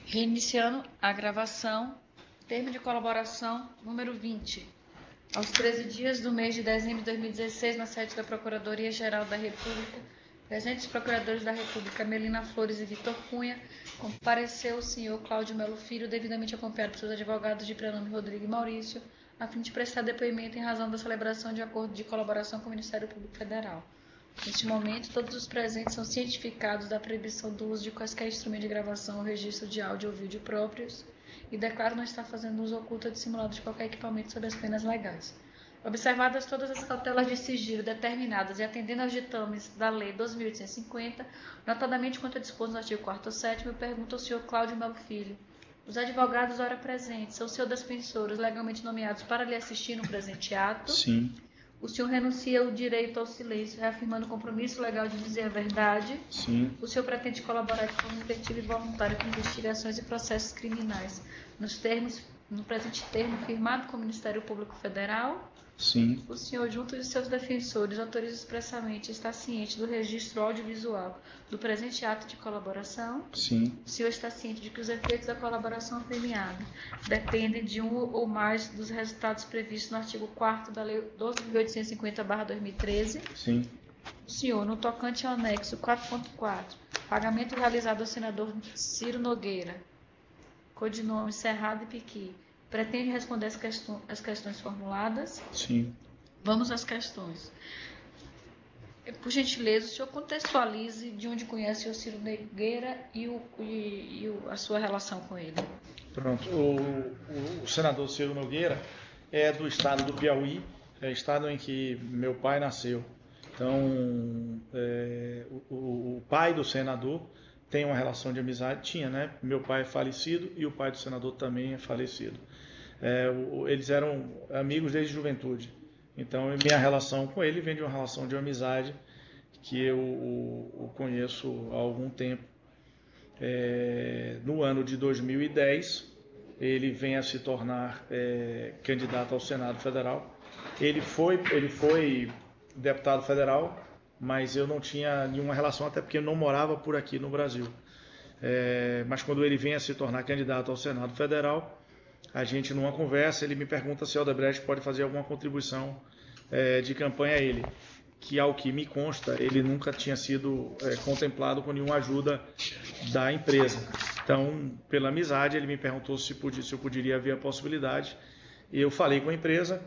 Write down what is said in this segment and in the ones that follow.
Reiniciando a gravação, termo de colaboração número 20. Aos 13 dias do mês de dezembro de 2016, na sede da Procuradoria-Geral da República, presentes procuradores da República Melina Flores e Vitor Cunha, compareceu o senhor Cláudio Melo Filho, devidamente acompanhado por seus advogados de prenome Rodrigo e Maurício, a fim de prestar depoimento em razão da celebração de acordo de colaboração com o Ministério Público Federal. Neste momento, todos os presentes são cientificados da proibição do uso de quaisquer instrumento de gravação ou registro de áudio ou vídeo próprios e declaram não estar fazendo uso oculto ou dissimulado de qualquer equipamento sob as penas legais. Observadas todas as cautelas de sigilo determinadas e atendendo aos ditames da Lei 12.850, notadamente quanto a dispor no artigo 4º ou 7º, eu pergunto ao senhor Cláudio Melo Filho: os advogados ora presentes são os seus defensores legalmente nomeados para lhe assistir no presente ato? Sim. O senhor renuncia o direito ao silêncio, reafirmando o compromisso legal de dizer a verdade? Sim. O senhor pretende colaborar de forma efetiva e voluntária com investigações e processos criminais, no presente termo firmado com o Ministério Público Federal? Sim. O senhor, junto de seus defensores, autoriza expressamente e está ciente do registro audiovisual do presente ato de colaboração? Sim. O senhor está ciente de que os efeitos da colaboração premiada dependem de um ou mais dos resultados previstos no artigo 4º da Lei 12.850/2013? Sim. O senhor, no tocante ao anexo 4.4, pagamento realizado ao senador Ciro Nogueira, codinome Cerrado e Piqui, pretende responder as questões formuladas? Sim. Vamos às questões. Por gentileza, o senhor contextualize de onde conhece o Ciro Nogueira e a sua relação com ele. Pronto. O senador Ciro Nogueira é do estado do Piauí, é o estado em que meu pai nasceu. Então, o pai do senador tem uma relação de amizade, tinha, né? Meu pai é falecido e o pai do senador também é falecido. Eles eram amigos desde a juventude. Então, minha relação com ele vem de uma relação de amizade que eu o conheço há algum tempo. No ano de 2010, ele vem a se tornar candidato ao Senado Federal. Ele foi deputado federal, mas eu não tinha nenhuma relação, até porque eu não morava por aqui no Brasil. Mas quando ele vem a se tornar candidato ao Senado Federal, a gente numa conversa, ele me pergunta se a Odebrecht pode fazer alguma contribuição de campanha a ele, que ao que me consta, ele nunca tinha sido contemplado com nenhuma ajuda da empresa. Então, pela amizade, ele me perguntou se eu poderia ver a possibilidade. Eu falei com a empresa,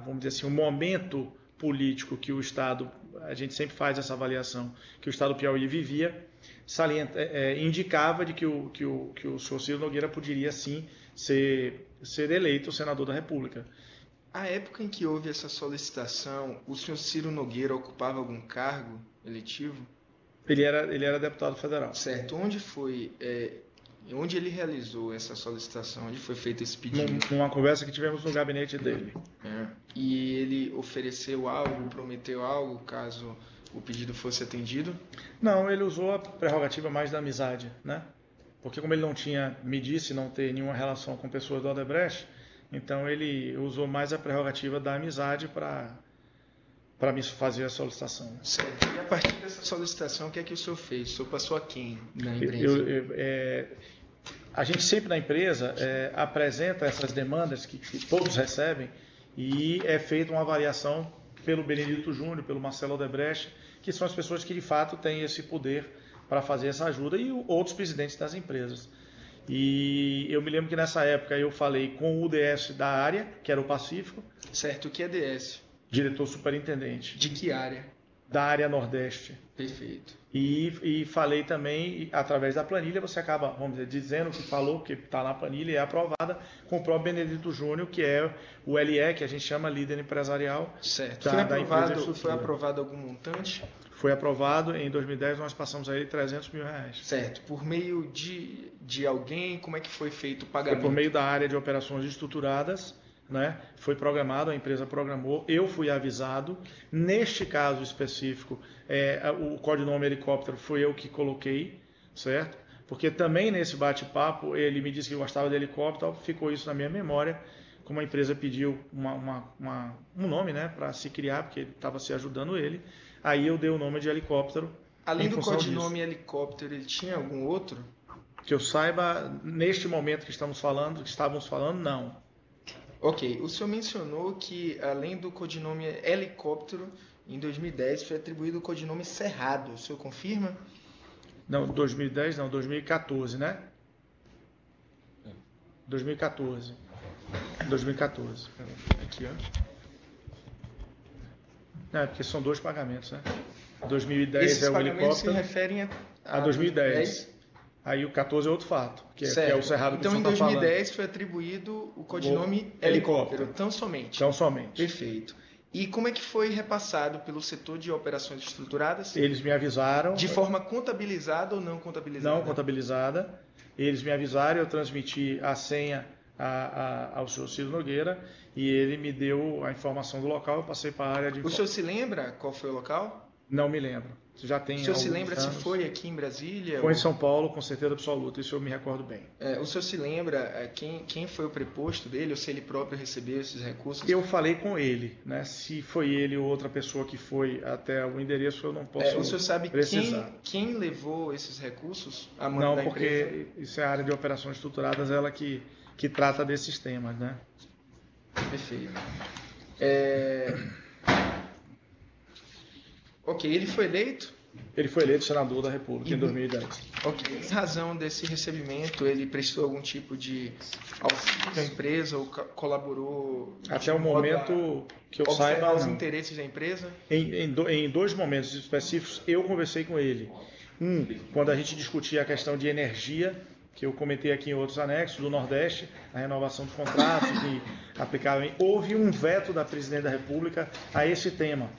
vamos dizer assim, o momento político que o Estado, a gente sempre faz essa avaliação, que o Estado do Piauí vivia, indicava de que o senhor Ciro Nogueira poderia sim ser eleito senador da República. A época em que houve essa solicitação, o senhor Ciro Nogueira ocupava algum cargo eletivo? Ele era deputado federal. Certo. Onde foi? Onde ele realizou essa solicitação? Onde foi feito esse pedido? Numa conversa que tivemos no gabinete dele. E ele ofereceu algo, prometeu algo, caso o pedido fosse atendido? Não, ele usou a prerrogativa mais da amizade, né? Porque como ele não tinha, me disse não ter nenhuma relação com pessoas da Odebrecht, então ele usou mais a prerrogativa da amizade para me fazer a solicitação. Certo. E a partir dessa solicitação, o que é que o senhor fez? O senhor passou a quem na empresa? A gente sempre na empresa apresenta essas demandas que todos recebem e é feita uma avaliação pelo Benedito Júnior, pelo Marcelo Odebrecht, que são as pessoas que de fato têm esse poder para fazer essa ajuda, e outros presidentes das empresas. E eu me lembro que nessa época eu falei com o DS da área, que era o Pacífico. Certo, o que é DS? Diretor superintendente. De que área? Da área Nordeste. Perfeito. E falei também, através da planilha, você acaba, vamos dizer, dizendo o que falou, que está na planilha e é aprovada, com o próprio Benedito Júnior, que é o LE, que a gente chama líder empresarial. Certo. Foi aprovado algum montante? Foi aprovado, em 2010 nós passamos aí R$300 mil. Certo. Por meio de alguém, como é que foi feito o pagamento? Foi por meio da área de operações estruturadas, né? Foi programado, a empresa programou, eu fui avisado. Neste caso específico, o codinome helicóptero foi eu que coloquei, certo? Porque também nesse bate-papo ele me disse que gostava de helicóptero, ficou isso na minha memória, como a empresa pediu um nome, né, para se criar, porque estava se ajudando ele. Aí eu dei o nome de helicóptero Além em do função codinome disso. helicóptero, ele tinha algum outro? Que eu saiba, neste momento que estávamos falando, não. Ok, o senhor mencionou que, além do codinome helicóptero, em 2010 foi atribuído o codinome Cerrado. O senhor confirma? Não, 2010 não, 2014, né? 2014. 2014. Aqui, ó. É, porque são 2 pagamentos, né? 2010 Esses é o pagamentos se helicóptero, referem a 2010. Aí o 14 é outro fato, que é o Cerrado que Então, o em senhor está falando. 2010 foi atribuído o codinome O helicóptero. tão somente. Então, somente. Perfeito. E como é que foi repassado pelo setor de operações estruturadas? Eles me avisaram. De forma contabilizada ou não contabilizada? Não contabilizada. Eles me avisaram, eu transmiti a senha ao senhor Ciro Nogueira e ele me deu a informação do local, eu passei para a área de... O senhor se lembra qual foi o local? Não me lembro. Já tem O senhor se alguns lembra anos. se foi aqui em Brasília? Foi em São Paulo, com certeza absoluta, isso eu me recordo bem. O senhor se lembra quem foi o preposto dele, ou se ele próprio recebeu esses recursos? Eu falei com ele, né? Se foi ele ou outra pessoa que foi até o endereço, eu não posso O senhor sabe precisar. quem levou esses recursos a mão Não, da empresa? porque isso é a área de operações estruturadas, ela que trata desses temas, né? Perfeito. Ok, ele foi eleito? Ele foi eleito senador da República em 2010. Ok. Em razão desse recebimento, ele prestou algum tipo de auxílio à empresa ou colaborou? Até o momento que eu saiba, os não. interesses da empresa? Em 2 momentos específicos, eu conversei com ele. Quando a gente discutia a questão de energia, que eu comentei aqui em outros anexos, do Nordeste, a renovação dos contratos que aplicavam. Houve um veto da Presidente da República a esse tema.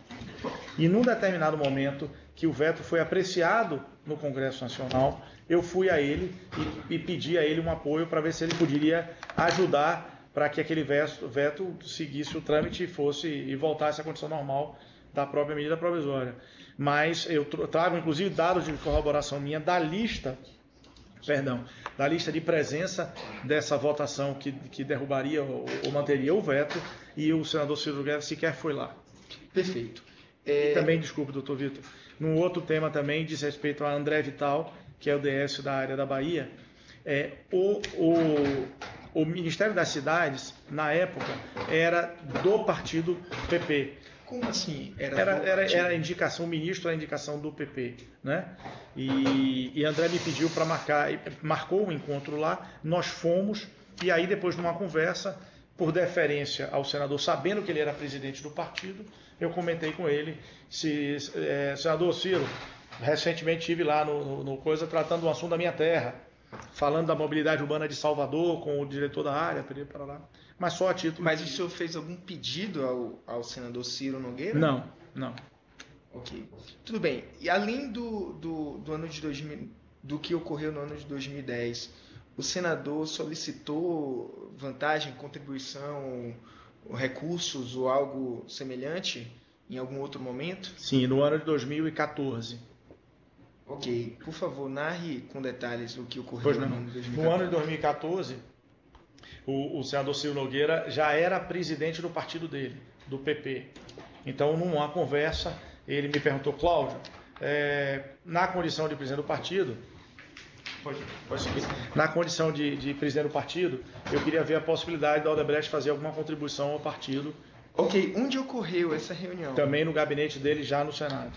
E num determinado momento, que o veto foi apreciado no Congresso Nacional, eu fui a ele e pedi a ele um apoio para ver se ele poderia ajudar para que aquele veto seguisse o trâmite e voltasse à condição normal da própria medida provisória. Mas eu trago, inclusive, dados de corroboração minha da lista de presença dessa votação que derrubaria ou manteria o veto, e o senador Ciro Nogueira sequer foi lá. Perfeito. E também, desculpe, doutor Vitor, num outro tema também diz respeito a André Vital, que é o DS da área da Bahia. O Ministério das Cidades, na época, era do partido PP. Como assim? Era a indicação, o ministro era a indicação do PP, né? E André me pediu para marcou um encontro lá, nós fomos, e aí depois de uma conversa, por deferência ao senador, sabendo que ele era presidente do partido, eu comentei com ele, senador Ciro, recentemente estive lá no Coisa tratando do assunto da minha terra, falando da mobilidade urbana de Salvador com o diretor da área, para lá, mas só a título... Mas o senhor fez algum pedido ao senador Ciro Nogueira? Não. Ok. Tudo bem. E além do ano de 2000, do que ocorreu no ano de 2010, o senador solicitou vantagem, contribuição, recursos ou algo semelhante em algum outro momento? Sim, no ano de 2014. Ok. Por favor, narre com detalhes o que ocorreu no ano de 2014. No ano de 2014, o senador Ciro Nogueira já era presidente do partido dele, do PP. Então, numa conversa, ele me perguntou, Cláudio, na condição de presidente do partido, pode seguir. Na condição de presidente do partido, eu queria ver a possibilidade da Odebrecht fazer alguma contribuição ao partido. Ok, onde ocorreu essa reunião? Também no gabinete dele, já no Senado.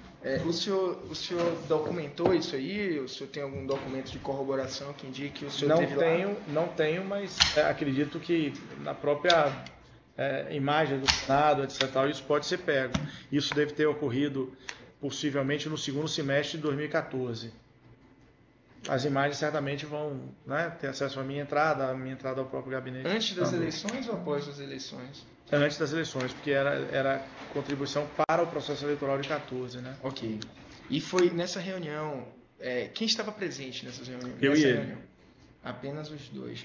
O senhor documentou isso aí? O senhor tem algum documento de corroboração que indique que o senhor teve lá? Não tenho, mas acredito que na própria imagem do Senado, etc., isso pode ser pego. Isso deve ter ocorrido possivelmente no segundo semestre de 2014. As imagens certamente vão, né, ter acesso à minha entrada ao próprio gabinete. Antes das eleições ou após as eleições? Antes das eleições, porque era contribuição para o processo eleitoral de 14, né? Ok. E foi nessa reunião, quem estava presente nessas reuniões? Eu e ele. Apenas os dois.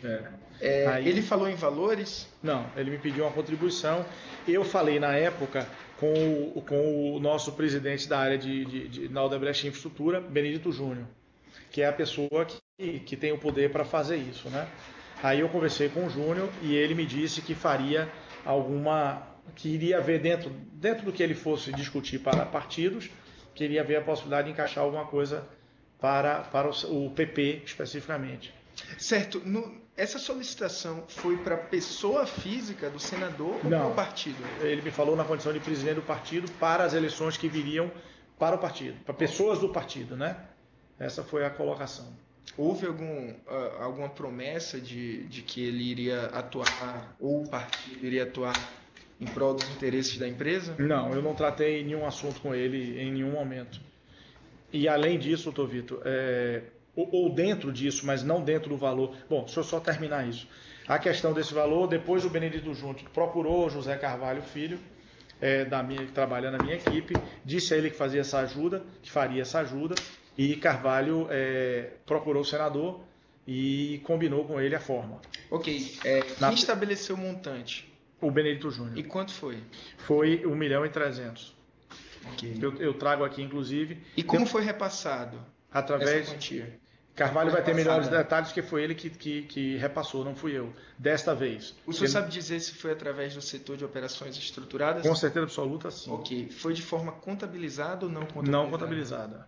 Ele falou em valores? Não, ele me pediu uma contribuição. Eu falei na época com o nosso presidente da área na Odebrecht Infraestrutura, Benedito Júnior, que é a pessoa que tem o poder para fazer isso, né? Aí eu conversei com o Júnior e ele me disse que faria que iria ver dentro do que ele fosse discutir para partidos, queria ver a possibilidade de encaixar alguma coisa para o PP especificamente. Certo. Essa solicitação foi para a pessoa física do senador ou para o partido? Ele me falou na condição de presidente do partido para as eleições que viriam para o partido, para pessoas do partido, né? Essa foi a colocação. Houve alguma promessa de que ele iria atuar, ou o partido iria atuar em prol dos interesses da empresa? Não, eu não tratei nenhum assunto com ele em nenhum momento. E além disso, doutor Vitor, ou dentro disso, mas não dentro do valor. Bom, deixa eu só terminar isso. A questão desse valor, depois o Benedito Júnior procurou o José Carvalho Filho, que trabalha na minha equipe, disse a ele que fazia essa ajuda, que faria essa ajuda, e Carvalho procurou o senador e combinou com ele a forma. Ok. Quem estabeleceu o montante? O Benedito Júnior. E quanto foi? Foi 1.300.000. Ok. Eu trago aqui, inclusive. E como foi repassado através essa quantia? Carvalho vai ter melhores detalhes, que foi ele que repassou, não fui eu, desta vez. O senhor sabe dizer se foi através do setor de operações estruturadas? Com certeza absoluta, sim. Ok. Foi de forma contabilizada ou não contabilizada? Não contabilizada.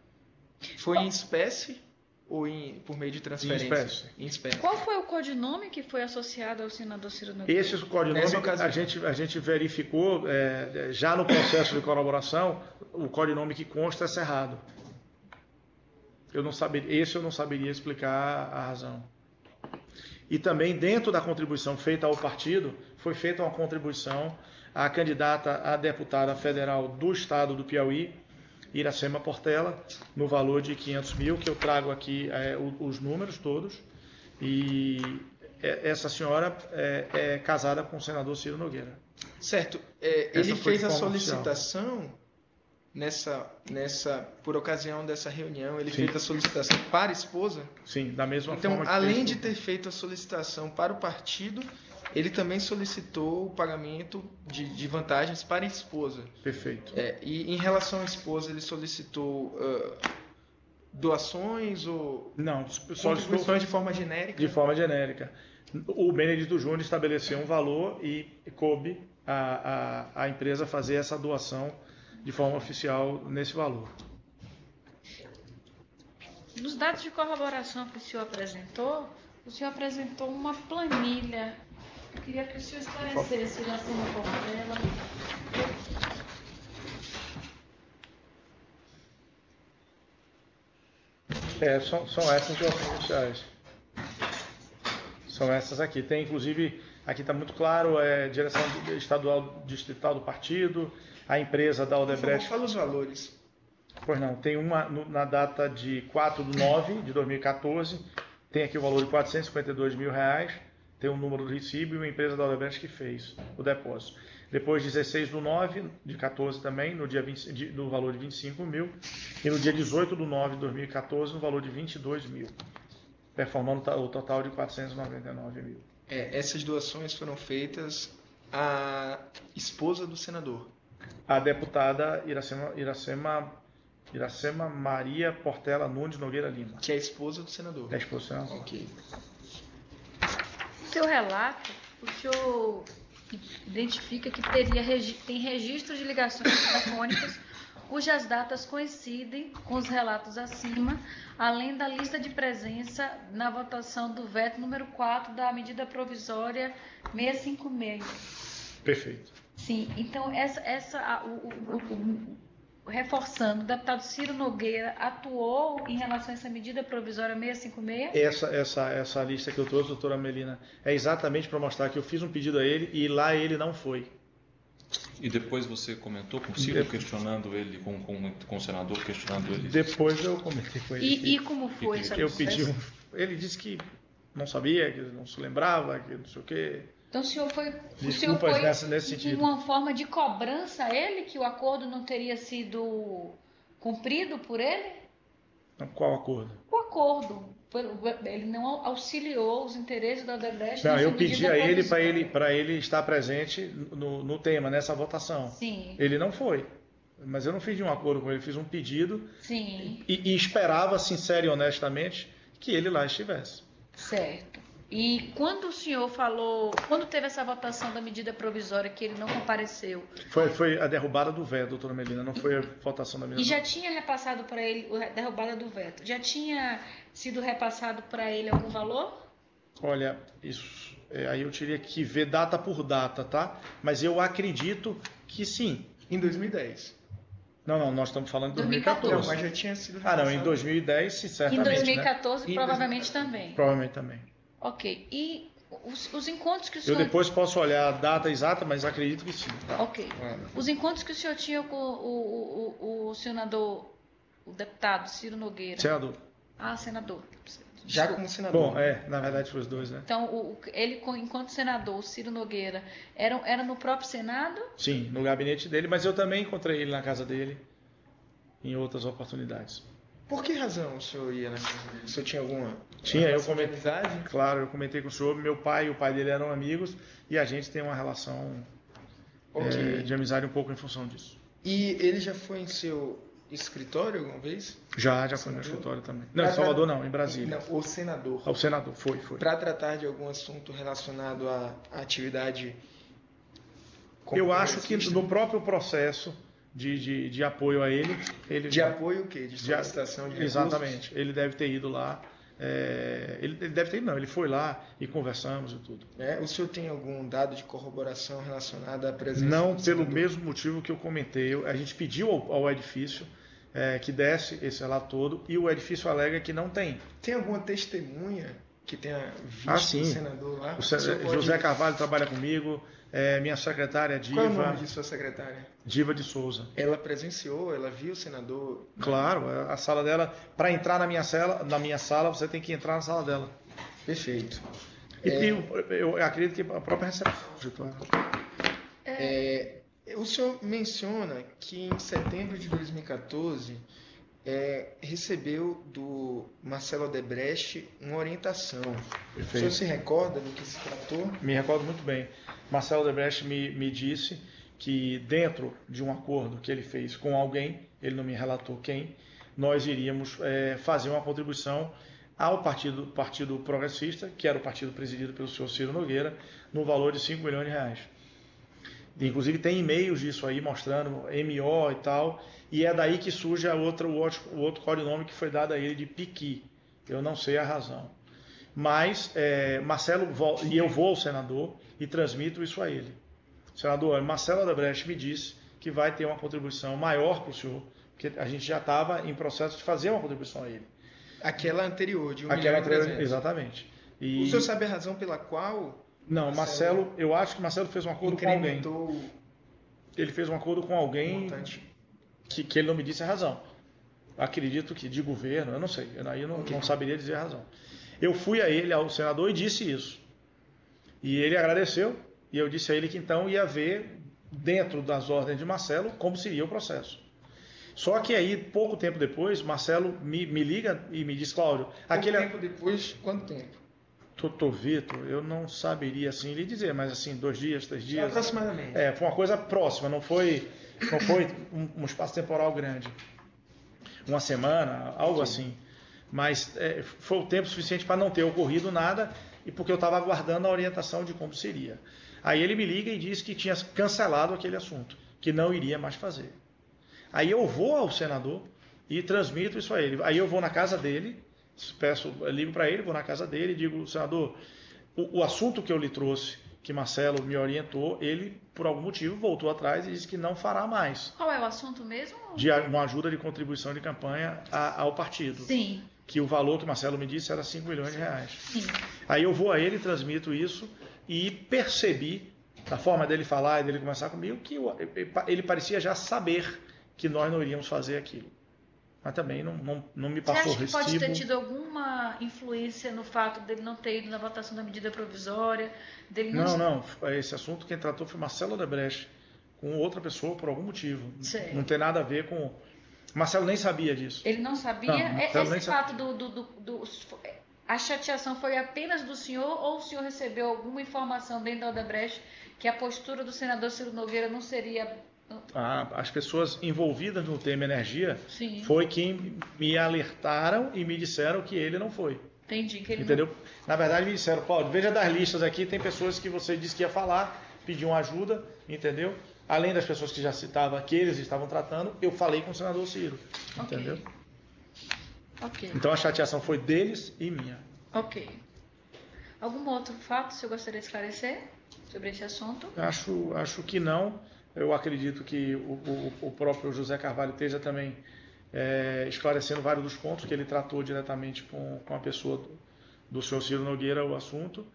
Foi em espécie ou por meio de transferência? Em espécie. Qual foi o codinome que foi associado ao senador Ciro Nogueira? Esse codinome a gente verificou já no processo de colaboração, o codinome que consta é Cerrado. Eu não saberia explicar a razão. E também dentro da contribuição feita ao partido, foi feita uma contribuição à candidata a deputada federal do estado do Piauí, Iracema Portela, no valor de 500 mil, que eu trago aqui os números todos. E essa senhora é casada com o senador Ciro Nogueira. Certo. Ele fez a solicitação por ocasião dessa reunião, ele fez a solicitação para a esposa? Sim, da mesma forma. Então, além de ter feito a solicitação para o partido, ele também solicitou o pagamento de vantagens para a esposa. Perfeito. E em relação à esposa, ele solicitou doações ou não, contribuições de forma genérica? De forma genérica. O Benedito Júnior estabeleceu um valor e coube a empresa fazer essa doação de forma oficial nesse valor. Nos dados de corroboração que o senhor apresentou uma planilha. Eu queria que o senhor esclarecesse já assim um pouco dela. São essas doações oficiais. São essas aqui. Tem, inclusive, aqui está muito claro, direção estadual distrital do partido, a empresa da Odebrecht. Fala os valores. Pois não, tem uma na data de 4/9/2014, tem aqui o valor de R$452 mil, tem o número do recibo e uma empresa da Odebrecht que fez o depósito. Depois, 16/9/14 também, no valor de 25 mil, e no dia 18/9/2014, no valor de 22 mil, performando o total de 499 mil. Essas doações foram feitas à esposa do senador. A deputada Iracema Maria Portela Nunes Nogueira Lima. Que é a esposa do senador. É a esposa do senador. Ok. No seu relato, o senhor identifica que tem registros de ligações telefônicas cujas datas coincidem com os relatos acima, além da lista de presença na votação do veto número 4 da medida provisória 656. Perfeito. Sim, então reforçando, o deputado Ciro Nogueira atuou em relação a essa medida provisória 656? Essa lista que eu trouxe, doutora Melina, é exatamente para mostrar que eu fiz um pedido a ele e lá ele não foi. E depois você comentou com o Ciro, questionando ele, com o senador, questionando ele? Depois eu comentei com ele. E como foi essa processo? Ele disse que não sabia, que não se lembrava, que não sei o quê. Então o senhor foi nesse sentido. Uma forma de cobrança a ele, que o acordo não teria sido cumprido por ele? Qual acordo? O acordo. Ele não auxiliou os interesses da Odebrecht. Não, eu pedi a ele para ele estar presente no tema, nessa votação. Sim. Ele não foi. Mas eu não fiz um acordo com ele, fiz um pedido. Sim. E esperava, sincero e honestamente, que ele lá estivesse. Certo. E quando o senhor falou, quando teve essa votação da medida provisória que ele não compareceu, Foi a derrubada do veto, doutora Melina, não foi a votação da medida. e já tinha repassado para ele a derrubada do veto, já tinha sido repassado para ele algum valor? Olha, isso aí eu teria que ver data por data, tá? Mas eu acredito que sim. Em 2010. Não, nós estamos falando de 2014. 2014. Não, mas já tinha sido Não, repassado. em 2010, sim, Em certamente. 2014, Né? provavelmente também. Provavelmente também. Ok. E os encontros que o Eu senhor... depois posso olhar a data exata, mas acredito que sim. Tá? Ok. Os encontros que o senhor tinha com o senador, o deputado Ciro Nogueira. Senador. Ah, senador. Já Desculpa. como senador. Bom, na verdade foi os dois, né? Então, ele, enquanto senador, o Ciro Nogueira, era no próprio Senado? Sim, no gabinete dele, mas eu também encontrei ele na casa dele em outras oportunidades. Por que razão o senhor ia na casa dele? O senhor tinha alguma Tinha, eu relação de comentei. amizade? Claro, eu comentei com o senhor, meu pai e o pai dele eram amigos e a gente tem uma relação Ok. de amizade um pouco em função disso. E ele já foi em seu escritório alguma vez? Já foi no Senador? escritório também. Não, em Salvador não, em Brasília. Não, o senador. O senador, foi. Para tratar de algum assunto relacionado à atividade Eu acho que congressista? no próprio processo de apoio a ele... De apoio o quê? De solicitação de recursos? Exatamente. Ele deve ter ido lá. Ele deve ter ido, não. Ele foi lá e conversamos e tudo. O senhor tem algum dado de corroboração relacionado à presença Não do pelo senador? mesmo motivo que eu comentei. A gente pediu ao edifício que desse esse relato todo e o edifício alega que não tem. Tem alguma testemunha que tenha visto Sim. o senador lá? O senhor pode- José Carvalho trabalha comigo, minha secretária Qual é o nome Diva, de sua secretária? Diva de Souza. Ela presenciou, ela viu o senador? Claro, a sala dela, para entrar na minha sala, você tem que entrar na sala dela. Perfeito. E eu acredito que a própria recepção. O senhor menciona que em setembro de 2014 recebeu do Marcelo Odebrecht uma orientação. Perfeito. O senhor se recorda do que se tratou? Me recordo muito bem. Marcelo Odebrecht me disse que dentro de um acordo que ele fez com alguém, ele não me relatou quem, nós iríamos fazer uma contribuição ao Partido Progressista, que era o partido presidido pelo senhor Ciro Nogueira, no valor de 5 milhões de reais. Inclusive tem e-mails disso aí mostrando MO e tal, e é daí que surge o outro codinome que foi dado a ele de Piqui. Eu não sei a razão. Mas Marcelo, e eu vou ao senador e transmito isso a ele. Senador, Marcelo Odebrecht me disse que vai ter uma contribuição maior para o senhor, porque a gente já estava em processo de fazer uma contribuição a ele. Aquela anterior, de 1 Aquela milhão e 300. exatamente. O senhor sabe a razão pela qual Não, Marcelo, eu acho que Marcelo fez um acordo com alguém. incrementou Ele fez um acordo com o alguém montante? que ele não me disse a razão. Acredito que de governo, eu não sei, aí eu não saberia dizer a razão. Eu fui a ele, ao senador, e disse isso. E ele agradeceu, e eu disse a ele que então ia ver, dentro das ordens de Marcelo, como seria o processo. Só que aí, pouco tempo depois, Marcelo me liga e me diz, Cláudio, Tempo depois, quanto tempo? Doutor Vitor, eu não saberia assim lhe dizer, mas assim, 2 dias, 3 dias. Aproximadamente. Foi uma coisa próxima, não foi um espaço temporal grande. Uma semana, algo assim. Mas foi o tempo suficiente para não ter ocorrido nada e porque eu estava aguardando a orientação de como seria. Aí ele me liga e diz que tinha cancelado aquele assunto, que não iria mais fazer. Aí eu vou ao senador e transmito isso a ele. Aí eu vou na casa dele, ligo para ele, vou na casa dele e digo, senador, o assunto que eu lhe trouxe, que Marcelo me orientou, ele, por algum motivo, voltou atrás e disse que não fará mais. Qual é o assunto mesmo? De uma ajuda de contribuição de campanha ao partido. Sim. Que o valor que o Marcelo me disse era 5 milhões de reais. Sim. Aí eu vou a ele, transmito isso e percebi, da forma dele falar e dele conversar comigo, que ele parecia já saber que nós não iríamos fazer aquilo. Mas também não me passou Você acha que pode ter recibo. tido alguma influência no fato dele não ter ido na votação da medida provisória? Dele não... Não. Esse assunto quem tratou foi Marcelo Odebrecht, com outra pessoa por algum motivo. Sei. Não tem nada a ver com... Marcelo nem sabia disso. Ele não sabia? Não, Marcelo nem Esse fato a chateação foi apenas do senhor ou o senhor recebeu alguma informação dentro da Odebrecht que a postura do senador Ciro Nogueira não seria... As pessoas envolvidas no tema energia Sim. foi quem me alertaram e me disseram que ele não foi. Entendi. Que ele Entendeu? Na verdade me disseram, Paulo, veja das listas aqui, tem pessoas que você disse que ia falar, pediam ajuda, entendeu? Além das pessoas que já citava que eles estavam tratando, eu falei com o senador Ciro, entendeu? Ok. Então a chateação foi deles e minha. Ok. Algum outro fato que você gostaria de esclarecer sobre esse assunto? Acho que não. Eu acredito que o próprio José Carvalho esteja também esclarecendo vários dos pontos que ele tratou diretamente com a pessoa do senhor Ciro Nogueira o assunto.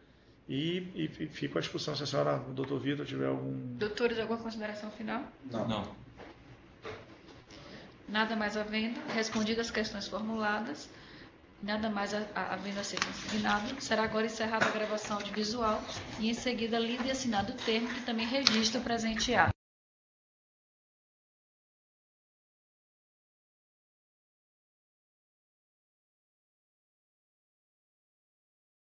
E fico à disposição se a senhora, o doutor Vitor, tiver algum... Doutores, alguma consideração final? Não. Nada mais havendo, respondidas as questões formuladas, nada mais havendo a ser consignado, será agora encerrada a gravação audiovisual e em seguida lido e assinado o termo que também registra o presente ato.